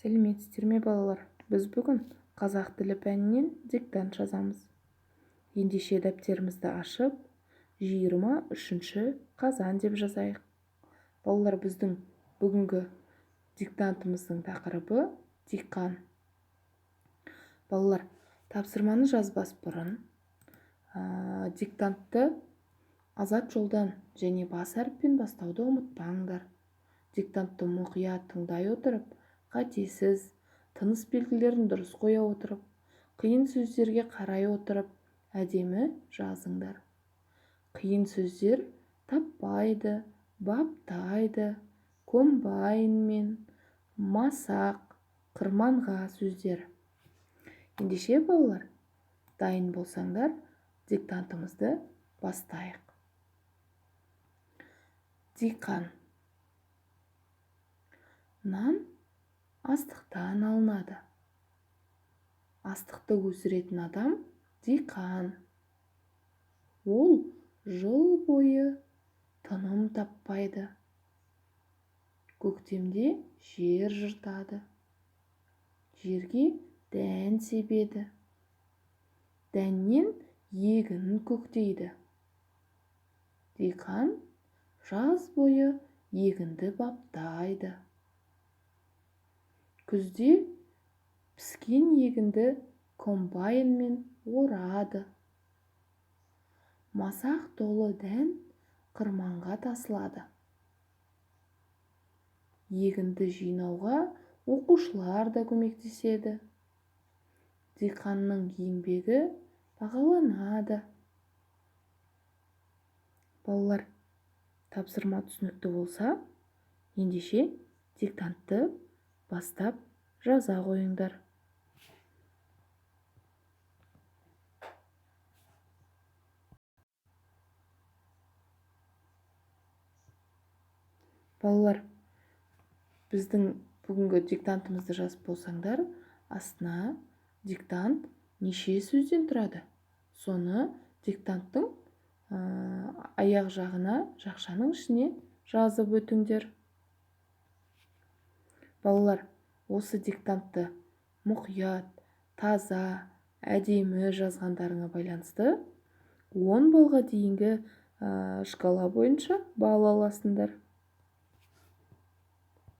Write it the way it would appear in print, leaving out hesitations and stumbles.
Сәлеметсіздер ме балалар? Біз бүгін қазақ тілі пәнінен диктант жазамыз. Ендеше дәптерімізді ашып, 23-ші қазан деп жазайық. Балалар, біздің бүгінгі диктантымыздың тақырыбы диқан. Балалар, тапсырманы жазбас бұрын диктантты азат жолдан және бас әріппен бастауды ұмытпаңдар. Диктантты мұқият тыңдай отырып, қатесіз, тыныс белгілерін дұрыс қоя отырып, қиын сөздерге қарай отырып, әдемі жазыңдар. Қиын сөздер таппайды, баптайды, комбайн мен, масақ, қырманға сөздер. Ендеше балалар, дайын болсаңдар, диктантымызды бастайық. Диқан. Нан астықтан алынады. Астықты өсіретін адам диқан. Ол жыл бойы тыным таппайды. Көктемде жер жыртады. Жерге дән себеді. Дәннен егін көктейді. Диқан жаз бойы егінді баптайды. Күзде піскен егінді комбайнмен орады. Масақ толы дән қырманға тасылады. Егінді жинауға оқушылар да көмектеседі. Диқанның еңбегі бағаланады. Балалар, тапсырма түсінікті болса, ендеше диктантты бастап жаза қойыңдар. Балалар, біздің бүгінгі диктантымызды жазып болсаңдар, астына диктант неше сөзден тұрады? Соны диктанттың аяқ жағына, жақшаның ішіне жазып өтіңдер. Балалар, осы диктантты мұқият, таза, әдемі жазғандарыңа байланысты 10 балға дейінгі шкала бойынша балл аласыңдар.